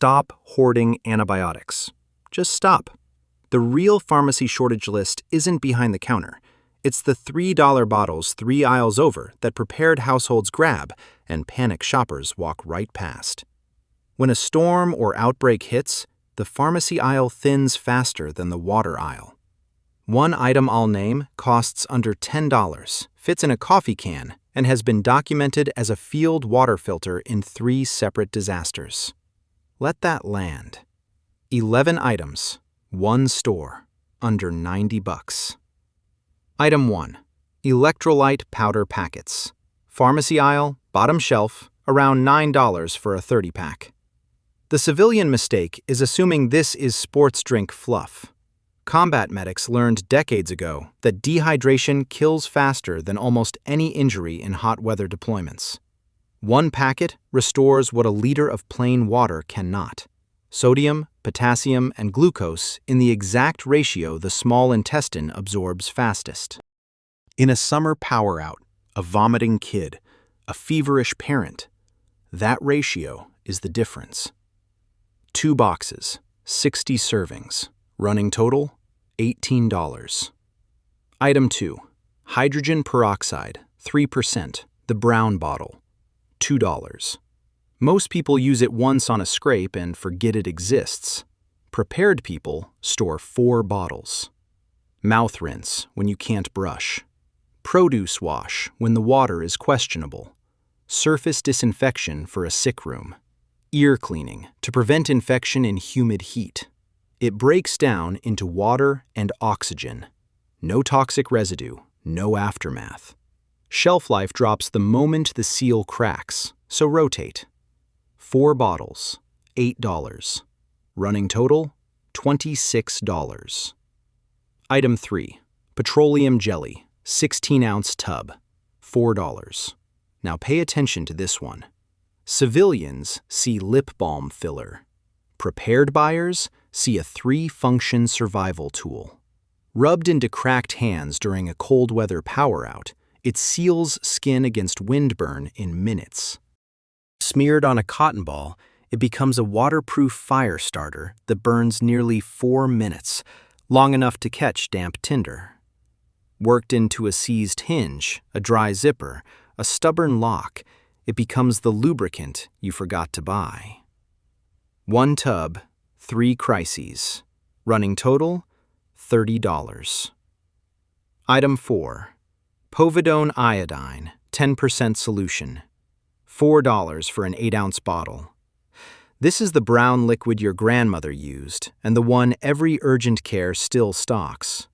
Stop hoarding antibiotics. Just stop. The real pharmacy shortage list isn't behind the counter. It's the $3 bottles 3 aisles over that prepared households grab and panic shoppers walk right past. When a storm or outbreak hits, the pharmacy aisle thins faster than the water aisle. One item I'll name costs under $10, fits in a coffee can, and has been documented as a field water filter in 3 separate disasters. Let that land. 11 items, 1 store, under $90. Item 1. Electrolyte powder packets. Pharmacy aisle, bottom shelf, around $9 for a 30-pack. The civilian mistake is assuming this is sports drink fluff. Combat medics learned decades ago that dehydration kills faster than almost any injury in hot weather deployments. 1 packet restores what a liter of plain water cannot: sodium, potassium, and glucose in the exact ratio the small intestine absorbs fastest. In a summer power out, a vomiting kid, a feverish parent, that ratio is the difference. 2 boxes, 60 servings, running total $18. Item 2. Hydrogen peroxide, 3%, the brown bottle, $2. Most people use it once on a scrape and forget it exists. Prepared people store 4 bottles. Mouth rinse when you can't brush. Produce wash when the water is questionable. Surface disinfection for a sick room. Ear cleaning to prevent infection in humid heat. It breaks down into water and oxygen. No toxic residue, no aftermath. Shelf life drops the moment the seal cracks, so rotate. 4 bottles, $8. Running total, $26. Item 3. Petroleum jelly, 16-ounce tub, $4. Now pay attention to this one. Civilians see lip balm filler. Prepared buyers see a 3-function survival tool. Rubbed into cracked hands during a cold weather power out, it seals skin against windburn in minutes. Smeared on a cotton ball, it becomes a waterproof fire starter that burns nearly 4 minutes, long enough to catch damp tinder. Worked into a seized hinge, a dry zipper, a stubborn lock, it becomes the lubricant you forgot to buy. 1 tub, 3 crises. Running total, $30. Item 4. Povidone iodine, 10% solution, $4 for an 8-ounce bottle. This is the brown liquid your grandmother used, and the one every urgent care still stocks.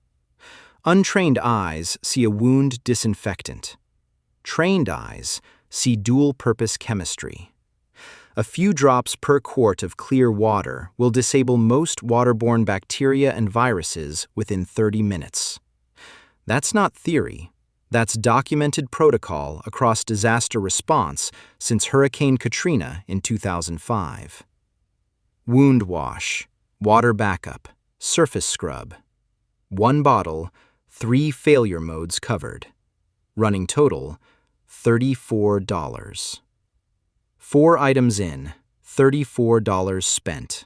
Untrained eyes see a wound disinfectant. Trained eyes see dual-purpose chemistry. A few drops per quart of clear water will disable most waterborne bacteria and viruses within 30 minutes. That's not theory. That's documented protocol across disaster response since Hurricane Katrina in 2005. Wound wash, water backup, surface scrub. 1 bottle, 3 failure modes covered. Running total, $34. 4 items in, $34 spent.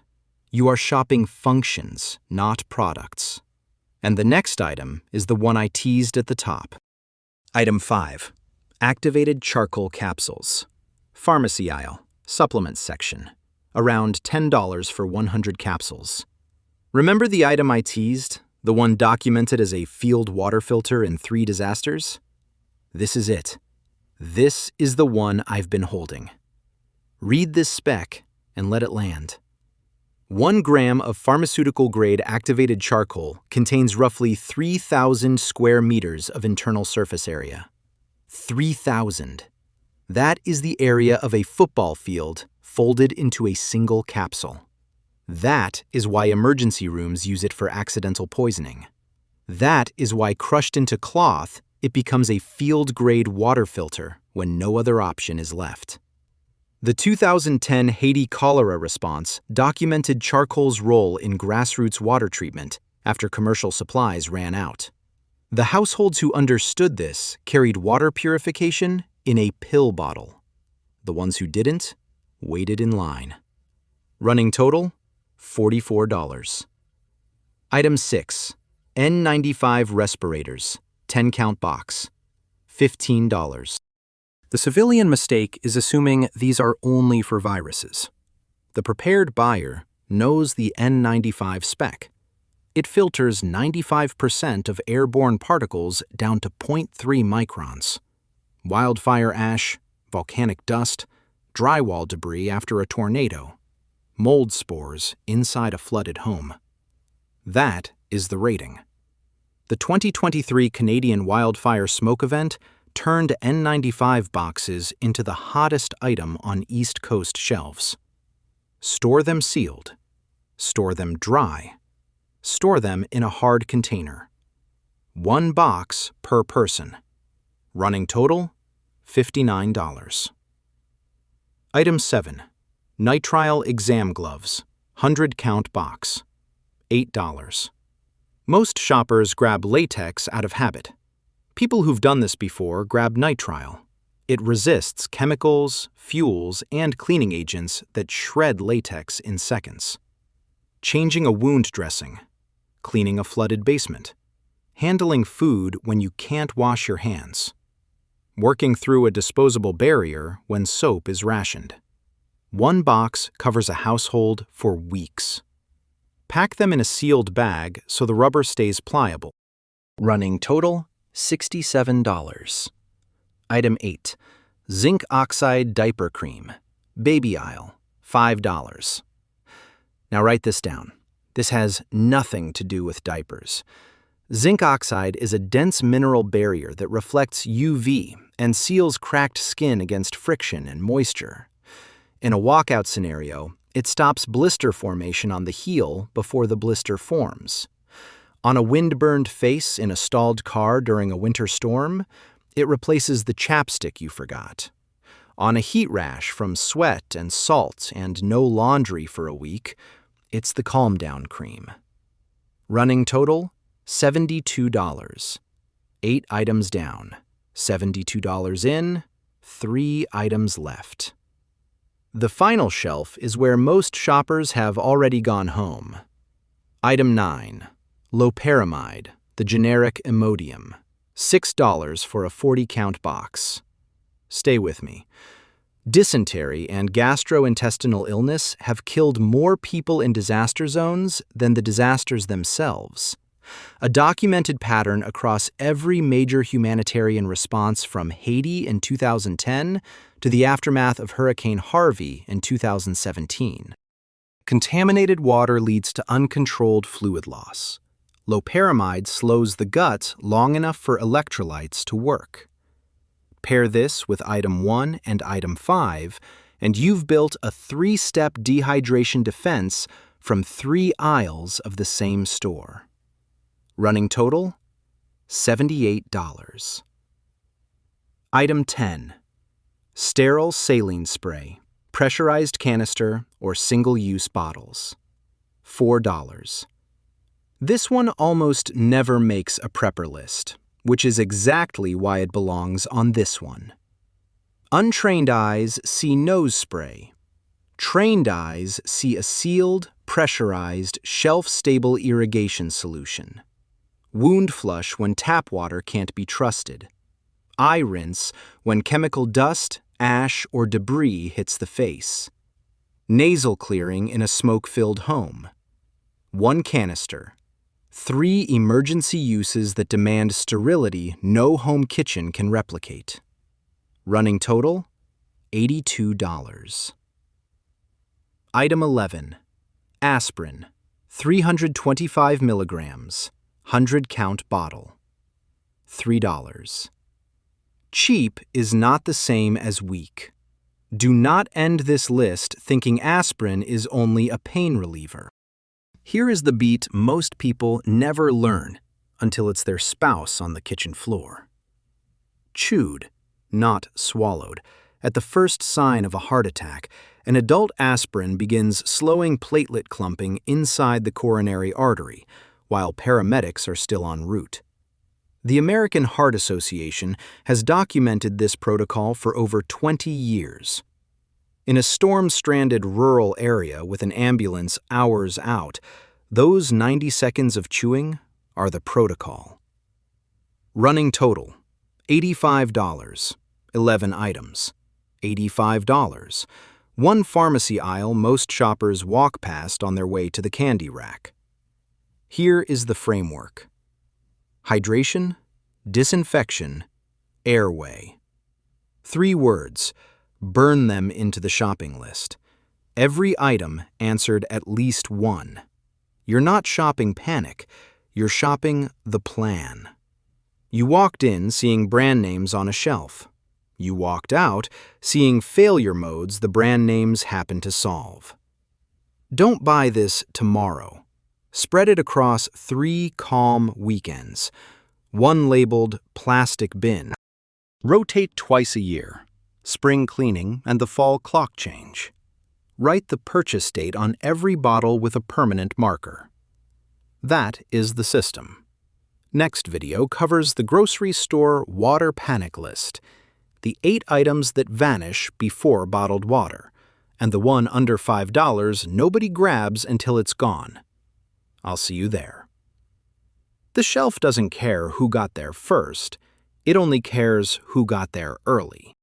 You are shopping functions, not products. And the next item is the one I teased at the top. Item 5. Activated charcoal capsules. Pharmacy aisle, supplements section. Around $10 for 100 capsules. Remember the item I teased? The one documented as a field water filter in 3 disasters? This is it. This is the one I've been holding. Read this spec and let it land. 1 gram of pharmaceutical-grade activated charcoal contains roughly 3,000 square meters of internal surface area. 3,000. That is the area of a football field folded into a single capsule. That is why emergency rooms use it for accidental poisoning. That is why crushed into cloth, it becomes a field-grade water filter when no other option is left. The 2010 Haiti cholera response documented charcoal's role in grassroots water treatment after commercial supplies ran out. The households who understood this carried water purification in a pill bottle. The ones who didn't waited in line. Running total, $44. Item 6. N95 respirators, 10-count box, $15. The civilian mistake is assuming these are only for viruses. The prepared buyer knows the N95 spec. It filters 95% of airborne particles down to 0.3 microns. Wildfire ash, volcanic dust, drywall debris after a tornado, mold spores inside a flooded home. That is the rating. The 2023 Canadian wildfire smoke event turned N95 boxes into the hottest item on East Coast shelves. Store them sealed. Store them dry. Store them in a hard container. 1 box per person. Running total, $59. Item 7. Nitrile exam gloves, 100-count box, $8. Most shoppers grab latex out of habit. People who've done this before grab nitrile. It resists chemicals, fuels, and cleaning agents that shred latex in seconds. Changing a wound dressing, cleaning a flooded basement, handling food when you can't wash your hands, working through a disposable barrier when soap is rationed. 1 box covers a household for weeks. Pack them in a sealed bag so the rubber stays pliable. Running total, $67. Item 8. Zinc oxide diaper cream, baby aisle, $5. Now write this down. This has nothing to do with diapers. Zinc oxide is a dense mineral barrier that reflects UV and seals cracked skin against friction and moisture. In a walkout scenario, it stops blister formation on the heel before the blister forms. On a wind-burned face in a stalled car during a winter storm, it replaces the chapstick you forgot. On a heat rash from sweat and salt and no laundry for a week, it's the Calm Down cream. Running total, $72. 8 items down, $72 in, 3 items left. The final shelf is where most shoppers have already gone home. Item 9. Loperamide, the generic Imodium, $6 for a 40-count box. Stay with me. Dysentery and gastrointestinal illness have killed more people in disaster zones than the disasters themselves. A documented pattern across every major humanitarian response from Haiti in 2010 to the aftermath of Hurricane Harvey in 2017. Contaminated water leads to uncontrolled fluid loss. Loperamide slows the gut long enough for electrolytes to work. Pair this with item 1 and item 5, and you've built a 3-step dehydration defense from 3 aisles of the same store. Running total, $78. Item 10. Sterile saline spray, pressurized canister or single-use bottles, $4. This one almost never makes a prepper list, which is exactly why it belongs on this one. Untrained eyes see nose spray. Trained eyes see a sealed, pressurized, shelf-stable irrigation solution. Wound flush when tap water can't be trusted. Eye rinse when chemical dust, ash, or debris hits the face. Nasal clearing in a smoke-filled home. 1 canister. 3 emergency uses that demand sterility no home kitchen can replicate. Running total, $82. Item 11. Aspirin, 325 milligrams, 100-count bottle, $3. Cheap is not the same as weak. Do not end this list thinking aspirin is only a pain reliever. Here is the beat most people never learn until it's their spouse on the kitchen floor. Chewed, not swallowed. At the first sign of a heart attack, an adult aspirin begins slowing platelet clumping inside the coronary artery, while paramedics are still en route. The American Heart Association has documented this protocol for over 20 years. In a storm-stranded rural area with an ambulance hours out, those 90 seconds of chewing are the protocol. Running total, $85, 11 items. $85, one pharmacy aisle most shoppers walk past on their way to the candy rack. Here is the framework. Hydration, disinfection, airway. 3 words, burn them into the shopping list. Every item answered at least one. You're not shopping panic, you're shopping the plan. You walked in seeing brand names on a shelf. You walked out seeing failure modes the brand names happen to solve. Don't buy this tomorrow. Spread it across 3 calm weekends. One labeled plastic bin. Rotate twice a year. Spring cleaning and the fall clock change. Write the purchase date on every bottle with a permanent marker. That is the system. Next video covers the grocery store water panic list, the 8 items that vanish before bottled water, and the one under $5 nobody grabs until it's gone. I'll see you there. The shelf doesn't care who got there first, it only cares who got there early.